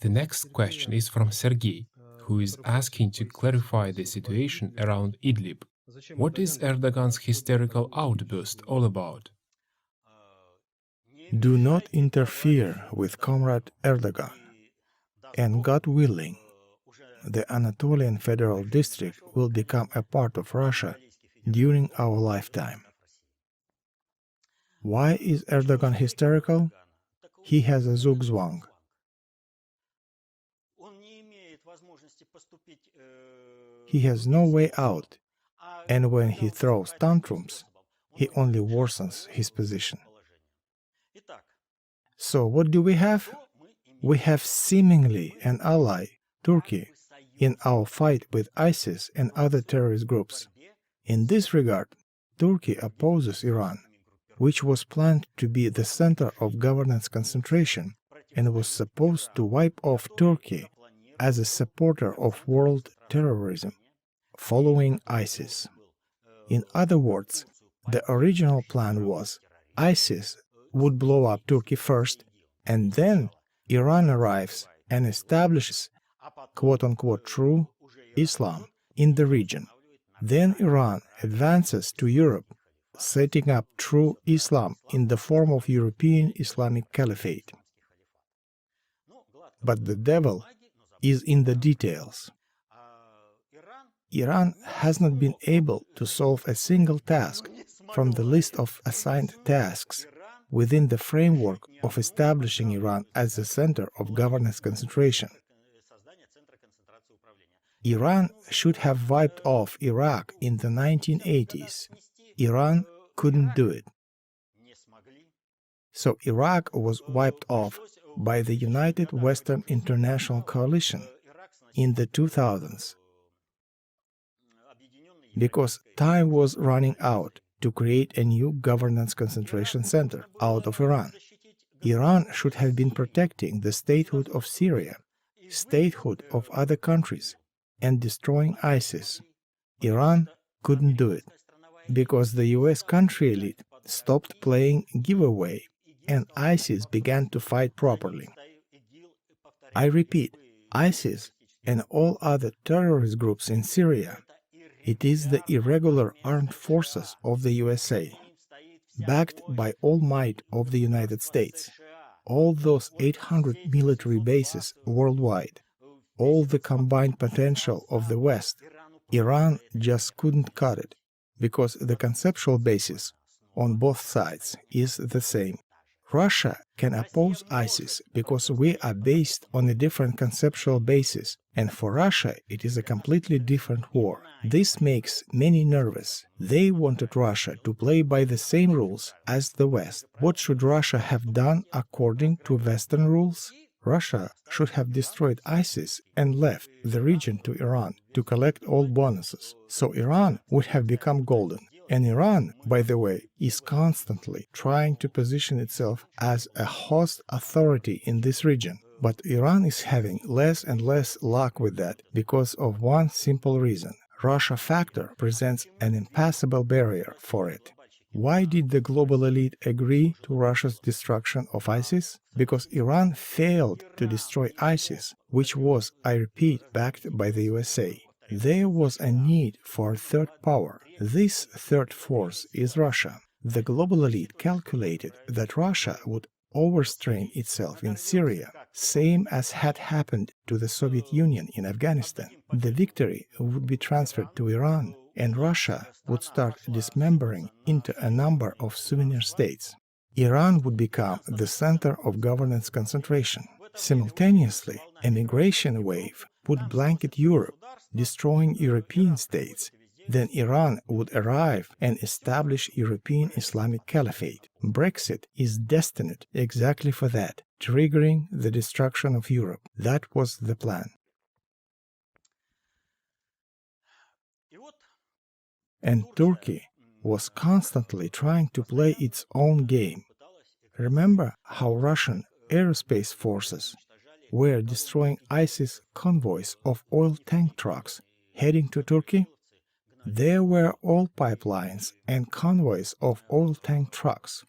The next question is from Sergey, who is asking to clarify the situation around Idlib. What is Erdogan's hysterical outburst all about? Do not interfere with Comrade Erdogan, and God willing, the Anatolian Federal District will become a part of Russia during our lifetime. Why is Erdogan hysterical? He has a zugzwang. He has no way out, and when he throws tantrums, he only worsens his position. So what do we have? We have seemingly an ally, Turkey, in our fight with ISIS and other terrorist groups. In this regard, Turkey opposes Iran, which was planned to be the center of governance concentration and was supposed to wipe off Turkey as a supporter of world terrorism, following ISIS. In other words, the original plan was ISIS would blow up Turkey first, and then Iran arrives and establishes quote-unquote true Islam in the region. Then Iran advances to Europe, setting up true Islam in the form of European Islamic Caliphate. But the devil is in the details. Iran has not been able to solve a single task from the list of assigned tasks within the framework of establishing Iran as the center of governance concentration. Iran should have wiped off Iraq in the 1980s. Iran couldn't do it. So Iraq was wiped off by the United Western International Coalition in the 2000s, because time was running out to create a new governance concentration center out of Iran. Iran should have been protecting the statehood of Syria, statehood of other countries, and destroying ISIS. Iran couldn't do it, because the US country elite stopped playing giveaway and ISIS began to fight properly. I repeat, ISIS and all other terrorist groups in Syria, it is the irregular armed forces of the USA, backed by all might of the United States, all those 800 military bases worldwide, all the combined potential of the West. Iran just couldn't cut it, because the conceptual basis on both sides is the same. Russia can oppose ISIS because we are based on a different conceptual basis, and for Russia it is a completely different war. This makes many nervous. They wanted Russia to play by the same rules as the West. What should Russia have done according to Western rules? Russia should have destroyed ISIS and left the region to Iran to collect all bonuses, so Iran would have become golden. And Iran, by the way, is constantly trying to position itself as a host authority in this region. But Iran is having less and less luck with that because of one simple reason. Russia factor presents an impassable barrier for it. Why did the global elite agree to Russia's destruction of ISIS? Because Iran failed to destroy ISIS, which was, I repeat, backed by the USA. There was a need for a third power. This third force is Russia. The global elite calculated that Russia would overstrain itself in Syria, same as had happened to the Soviet Union in Afghanistan. The victory would be transferred to Iran, and Russia would start dismembering into a number of souvenir states. Iran would become the center of governance concentration. Simultaneously, a migration wave would blanket Europe, destroying European states. Then Iran would arrive and establish European Islamic Caliphate. Brexit is destined exactly for that, triggering the destruction of Europe. That was the plan. And Turkey was constantly trying to play its own game. Remember how Russian aerospace forces were destroying ISIS convoys of oil tank trucks heading to Turkey? There were oil pipelines and convoys of oil tank trucks.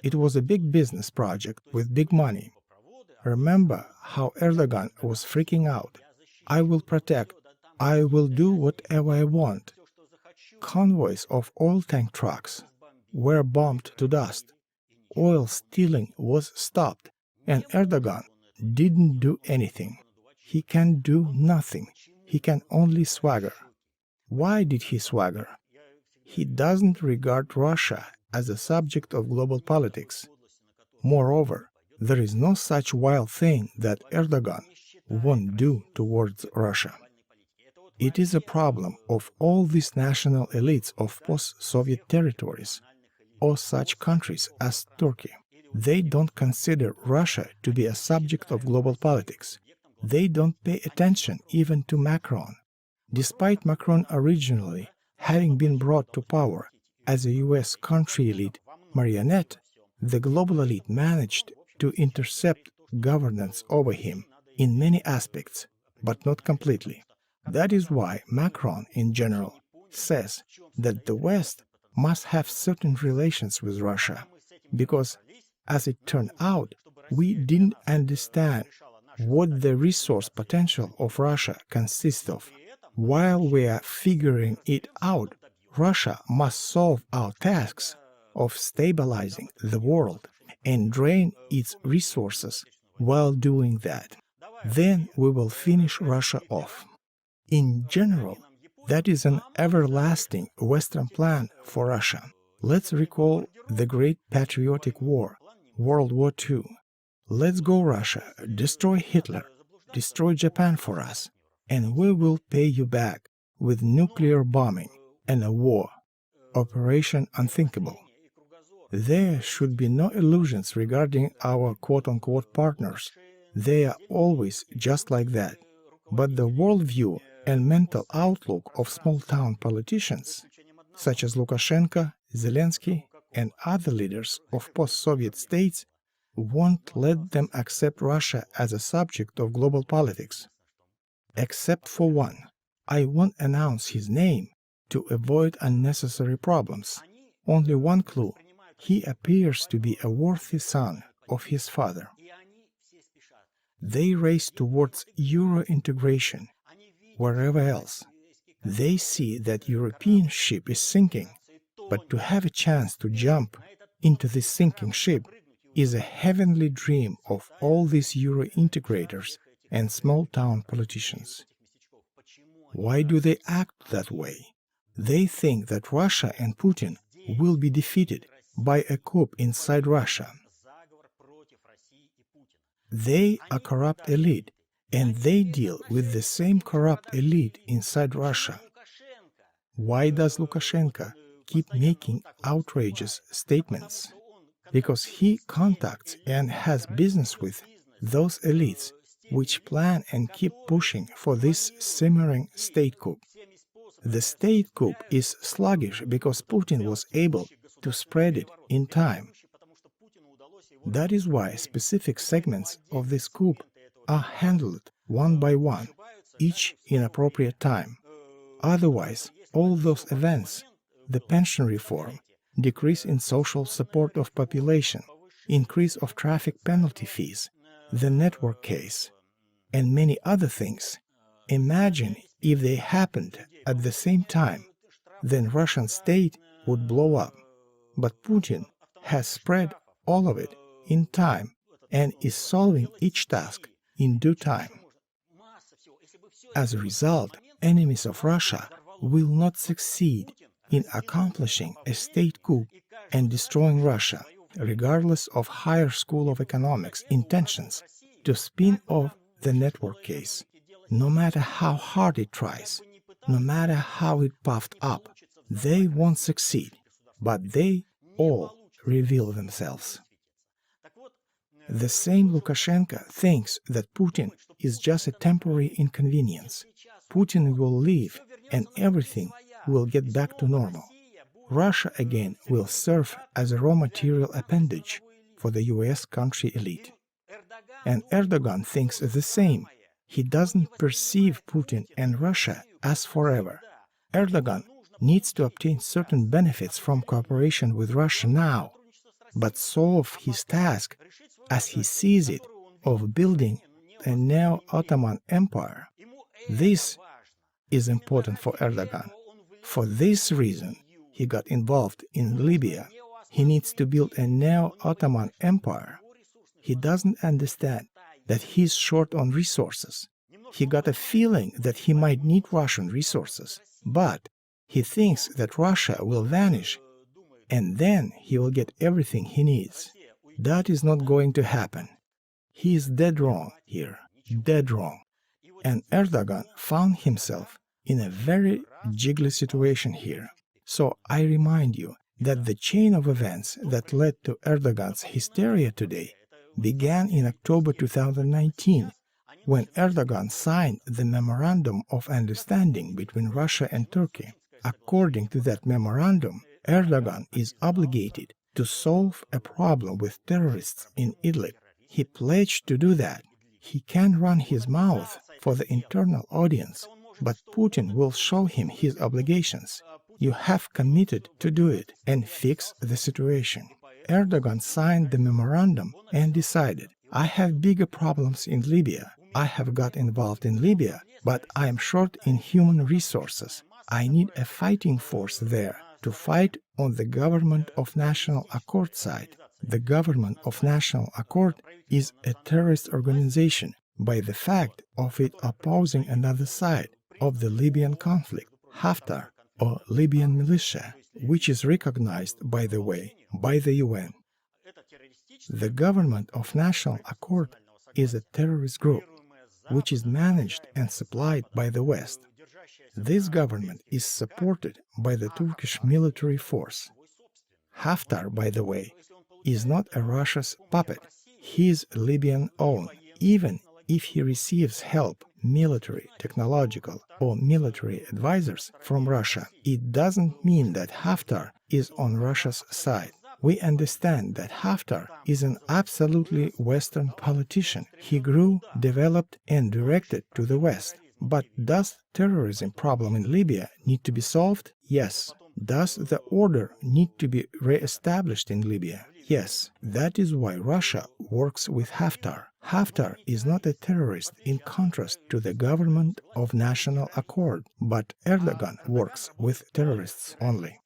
It was a big business project with big money. Remember how Erdogan was freaking out. I will protect. I will do whatever I want. Convoys of oil tank trucks were bombed to dust. Oil stealing was stopped, and Erdogan didn't do anything. He can do nothing. He can only swagger. Why did he swagger? He doesn't regard Russia as a subject of global politics. Moreover, there is no such wild thing that Erdogan won't do towards Russia. It is a problem of all these national elites of post-Soviet territories, or such countries as Turkey. They don't consider Russia to be a subject of global politics. They don't pay attention even to Macron. Despite Macron originally having been brought to power as a US country elite marionette, the global elite managed to intercept governance over him in many aspects, but not completely. That is why Macron, in general, says that the West must have certain relations with Russia, because, as it turned out, we didn't understand what the resource potential of Russia consists of. While we are figuring it out, Russia must solve our tasks of stabilizing the world and drain its resources while doing that. Then we will finish Russia off. In general, that is an everlasting Western plan for Russia. Let's recall the Great Patriotic War, World War II. Let's go, Russia, destroy Hitler, destroy Japan for us, and we will pay you back with nuclear bombing and a war. Operation Unthinkable. There should be no illusions regarding our quote-unquote partners. They are always just like that. But the worldview and mental outlook of small-town politicians, such as Lukashenko, Zelensky, and other leaders of post-Soviet states, won't let them accept Russia as a subject of global politics. Except for one. I won't announce his name to avoid unnecessary problems. Only one clue. He appears to be a worthy son of his father. They race towards Euro integration. Wherever else, they see that European ship is sinking, but to have a chance to jump into this sinking ship is a heavenly dream of all these Euro integrators and small-town politicians. Why do they act that way? They think that Russia and Putin will be defeated by a coup inside Russia. They are corrupt elite, and they deal with the same corrupt elite inside Russia. Why does Lukashenko keep making outrageous statements? Because he contacts and has business with those elites which plan and keep pushing for this simmering state coup. The state coup is sluggish because Putin was able to spread it in time. That is why specific segments of this coup are handled one by one, each in appropriate time. Otherwise, all those events, the pension reform, decrease in social support of population, increase of traffic penalty fees, the network case, and many other things, imagine if they happened at the same time, then Russian state would blow up. But Putin has spread all of it in time and is solving each task in due time. As a result, enemies of Russia will not succeed in accomplishing a state coup and destroying Russia, regardless of higher school of economics intentions to spin off the network case. No matter how hard it tries, no matter how it puffed up, they won't succeed, but they all reveal themselves. The same Lukashenko thinks that Putin is just a temporary inconvenience. Putin will leave and everything will get back to normal. Russia again will serve as a raw material appendage for the US country elite. And Erdogan thinks the same. He doesn't perceive Putin and Russia as forever. Erdogan needs to obtain certain benefits from cooperation with Russia now, but solve his task as he sees it of building a neo-Ottoman empire. This is important for Erdogan. For this reason, he got involved in Libya. He needs to build a neo-Ottoman empire. He doesn't understand that he's short on resources. He got a feeling that he might need Russian resources, but he thinks that Russia will vanish, and then he will get everything he needs. That is not going to happen. He is dead wrong here, dead wrong. And Erdogan found himself in a very jiggly situation here. So I remind you that the chain of events that led to Erdogan's hysteria today began in October 2019, when Erdogan signed the Memorandum of Understanding between Russia and Turkey. According to that memorandum, Erdogan is obligated to solve a problem with terrorists in Idlib. He pledged to do that. He can run his mouth for the internal audience, but Putin will show him his obligations. You have committed to do it and fix the situation. Erdogan signed the memorandum and decided, I have bigger problems in Libya. I have got involved in Libya, but I am short in human resources. I need a fighting force there to fight on the Government of National Accord side. The Government of National Accord is a terrorist organization by the fact of it opposing another side of the Libyan conflict, Haftar, or Libyan militia, which is recognized, by the way, by the UN. The Government of National Accord is a terrorist group, which is managed and supplied by the West. This government is supported by the Turkish military force. Haftar, by the way, is not a Russia's puppet. He is Libyan owned. Even if he receives help, military, technological, or military advisors from Russia, it doesn't mean that Haftar is on Russia's side. We understand that Haftar is an absolutely Western politician. He grew, developed, and directed to the West. But does terrorism problem in Libya need to be solved? Yes. Does the order need to be re-established in Libya? Yes. That is why Russia works with Haftar. Haftar is not a terrorist in contrast to the Government of National Accord, but Erdogan works with terrorists only.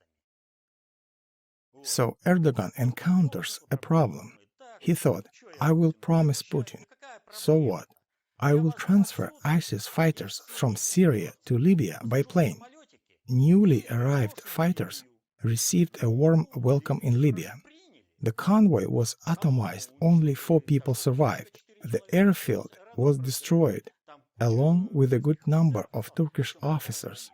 So Erdogan encounters a problem. He thought, I will promise Putin. So what? I will transfer ISIS fighters from Syria to Libya by plane. Newly arrived fighters received a warm welcome in Libya. The convoy was atomized, only 4 people survived. The airfield was destroyed, along with a good number of Turkish officers.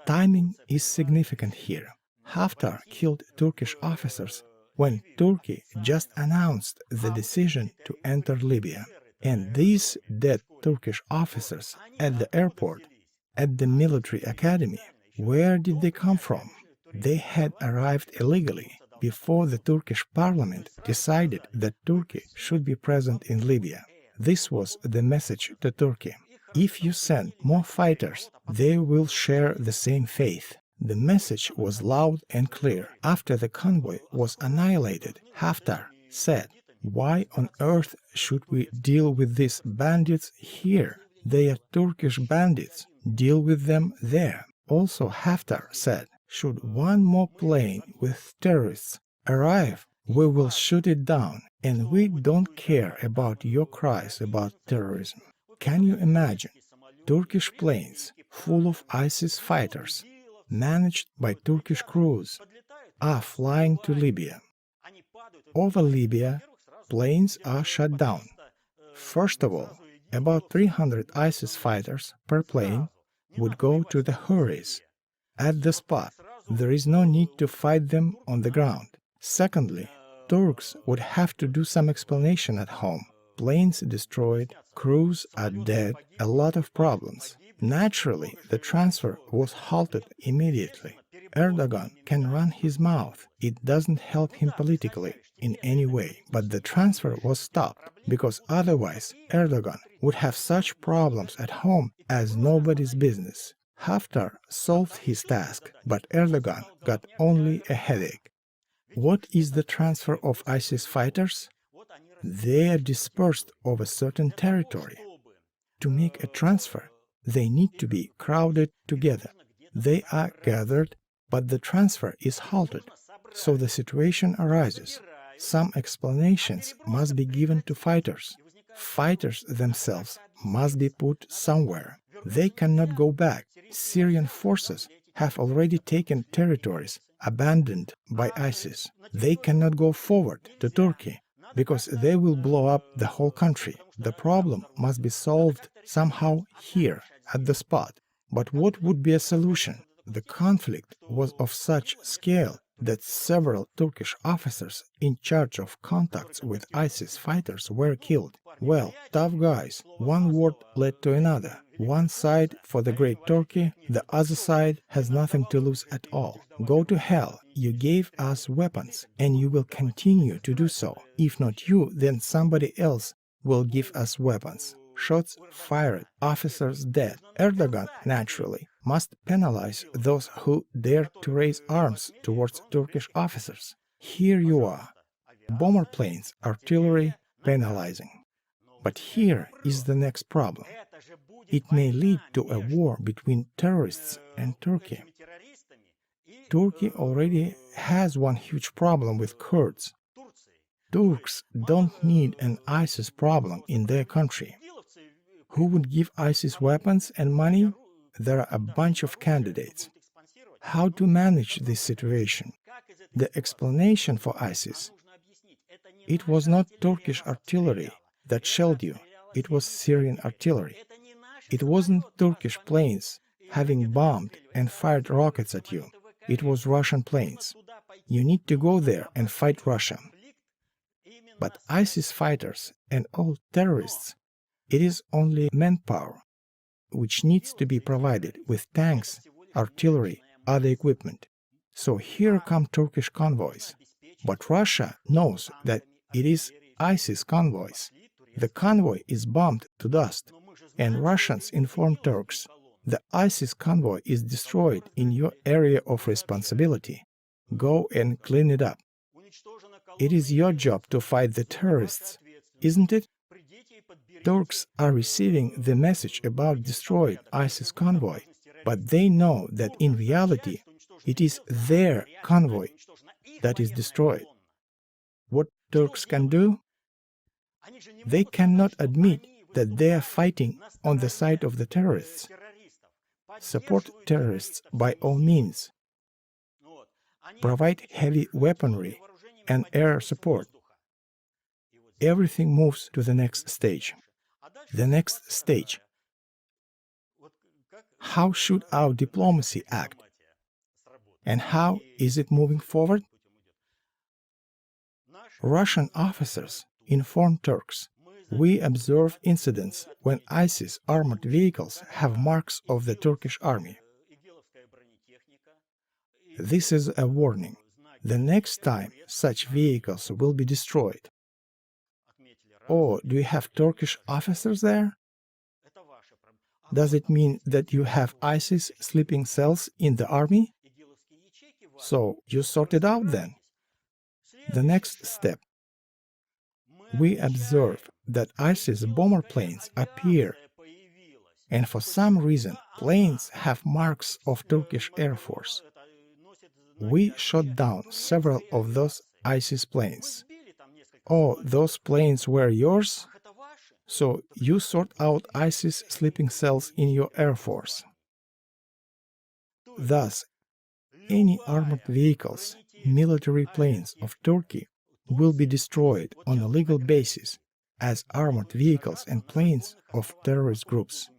Timing is significant here. Haftar killed Turkish officers when Turkey just announced the decision to enter Libya. And these dead Turkish officers at the airport, at the military academy, where did they come from? They had arrived illegally before the Turkish parliament decided that Turkey should be present in Libya. This was the message to Turkey. If you send more fighters, they will share the same faith. The message was loud and clear. After the convoy was annihilated, Haftar said, why on earth should we deal with these bandits here? They are Turkish bandits. Deal with them there. Also, Haftar said, should one more plane with terrorists arrive, we will shoot it down, and we don't care about your cries about terrorism. Can you imagine? Turkish planes full of ISIS fighters, managed by Turkish crews, are flying to Libya. Over Libya, planes are shut down. First of all, about 300 ISIS fighters per plane would go to the Houris. At the spot, there is no need to fight them on the ground. Secondly, Turks would have to do some explanation at home. Planes destroyed, crews are dead, a lot of problems. Naturally, the transfer was halted immediately. Erdogan can run his mouth. It doesn't help him politically in any way. But the transfer was stopped, because otherwise Erdogan would have such problems at home as nobody's business. Haftar solved his task, but Erdogan got only a headache. What is the transfer of ISIS fighters? They are dispersed over certain territory. To make a transfer, they need to be crowded together. They are gathered, but the transfer is halted. So the situation arises. Some explanations must be given to fighters. Fighters themselves must be put somewhere. They cannot go back. Syrian forces have already taken territories abandoned by ISIS. They cannot go forward to Turkey because they will blow up the whole country. The problem must be solved somehow here, at the spot. But what would be a solution? The conflict was of such scale that several Turkish officers in charge of contacts with ISIS fighters were killed. Well, tough guys, one word led to another. One side for the Great Turkey, the other side has nothing to lose at all. Go to hell, you gave us weapons, and you will continue to do so. If not you, then somebody else will give us weapons. Shots fired, officers dead. Erdogan, naturally, must penalize those who dare to raise arms towards Turkish officers. Here you are. Bomber planes, artillery, penalizing. But here is the next problem. It may lead to a war between terrorists and Turkey. Turkey already has one huge problem with Kurds. Turks don't need an ISIS problem in their country. Who would give ISIS weapons and money? There are a bunch of candidates. How to manage this situation? The explanation for ISIS: it was not Turkish artillery that shelled you, it was Syrian artillery. It wasn't Turkish planes having bombed and fired rockets at you, it was Russian planes. You need to go there and fight Russia. But ISIS fighters and all terrorists, it is only manpower, which needs to be provided with tanks, artillery, other equipment. So here come Turkish convoys. But Russia knows that it is ISIS convoys. The convoy is bombed to dust, and Russians inform Turks, the ISIS convoy is destroyed in your area of responsibility. Go and clean it up. It is your job to fight the terrorists, isn't it? Turks are receiving the message about destroyed ISIS convoy, but they know that in reality it is their convoy that is destroyed. What Turks can do? They cannot admit that they are fighting on the side of the terrorists. Support terrorists by all means. Provide heavy weaponry and air support. Everything moves to the next stage. The next stage. How should our diplomacy act? And how is it moving forward? Russian officers inform Turks. We observe incidents when ISIS armored vehicles have marks of the Turkish army. This is a warning. The next time such vehicles will be destroyed. Oh, do you have Turkish officers there? Does it mean that you have ISIS sleeping cells in the army? So you sort it out then. The next step. We observe that ISIS bomber planes appear, and for some reason planes have marks of Turkish Air Force. We shot down several of those ISIS planes. Oh, those planes were yours? So you sort out ISIS sleeping cells in your Air Force. Thus, any armored vehicles, military planes of Turkey will be destroyed on a legal basis as armored vehicles and planes of terrorist groups.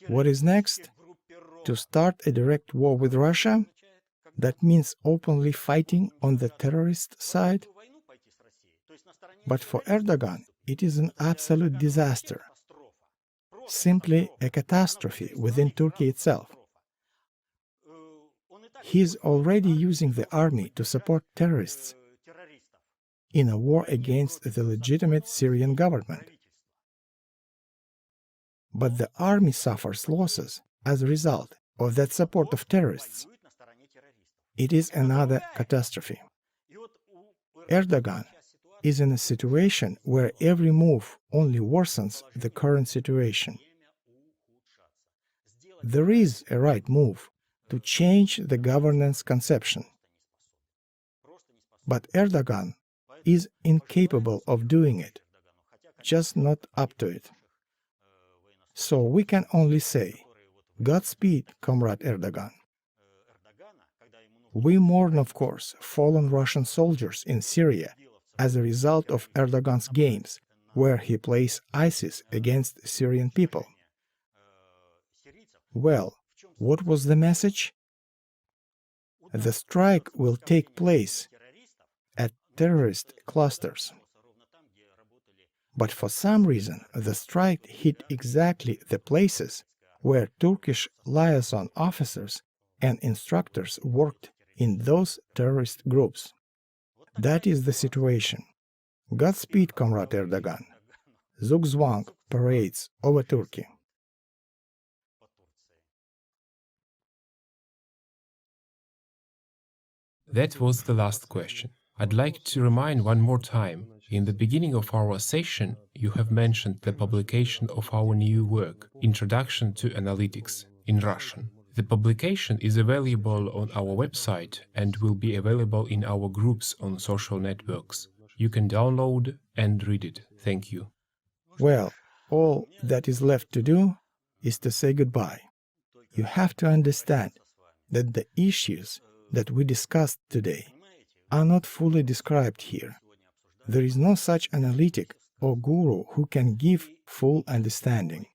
What is next? To start a direct war with Russia? That means openly fighting on the terrorist side? But for Erdogan, it is an absolute disaster. Simply a catastrophe within Turkey itself. He is already using the army to support terrorists in a war against the legitimate Syrian government. But the army suffers losses as a result of that support of terrorists. It is another catastrophe. Erdogan is in a situation where every move only worsens the current situation. There is a right move to change the governance conception. But Erdogan is incapable of doing it, just not up to it. So we can only say, Godspeed, Comrade Erdogan. We mourn, of course, fallen Russian soldiers in Syria as a result of Erdogan's games, where he plays ISIS against Syrian people. Well, what was the message? The strike will take place at terrorist clusters. But for some reason, the strike hit exactly the places where Turkish liaison officers and instructors worked in those terrorist groups. That is the situation. Godspeed, Comrade Erdogan. Zugzwang parades over Turkey. That was the last question. I'd like to remind one more time, in the beginning of our session, you have mentioned the publication of our new work, Introduction to Analytics, in Russian. The publication is available on our website and will be available in our groups on social networks. You can download and read it. Thank you. Well, all that is left to do is to say goodbye. You have to understand that the issues that we discussed today are not fully described here. There is no such analytic or guru who can give full understanding.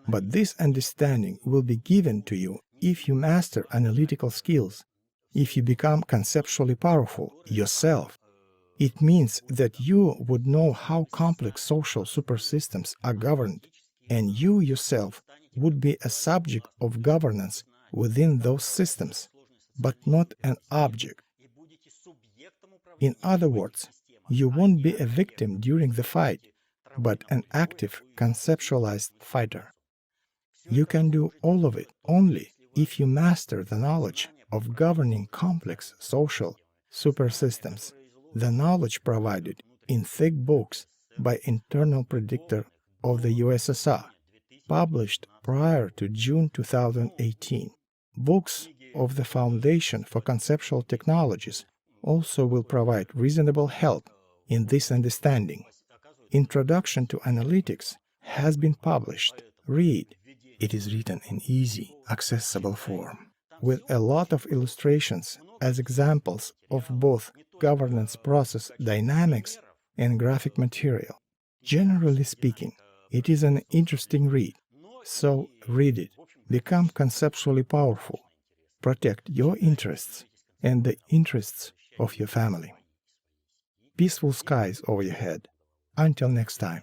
But this understanding will be given to you if you master analytical skills, if you become conceptually powerful yourself. It means that you would know how complex social supersystems are governed, and you yourself would be a subject of governance within those systems, but not an object. In other words, you won't be a victim during the fight, but an active, conceptualized fighter. You can do all of it only if you master the knowledge of governing complex social supersystems, the knowledge provided in thick books by Internal Predictor of the USSR, published prior to June 2018. Books of the Foundation for Conceptual Technologies also will provide reasonable help in this understanding. Introduction to Analytics has been published. Read. It is written in easy, accessible form, with a lot of illustrations as examples of both governance process dynamics and graphic material. Generally speaking, it is an interesting read. So read it. Become conceptually powerful. Protect your interests and the interests of your family. Peaceful skies over your head. Until next time.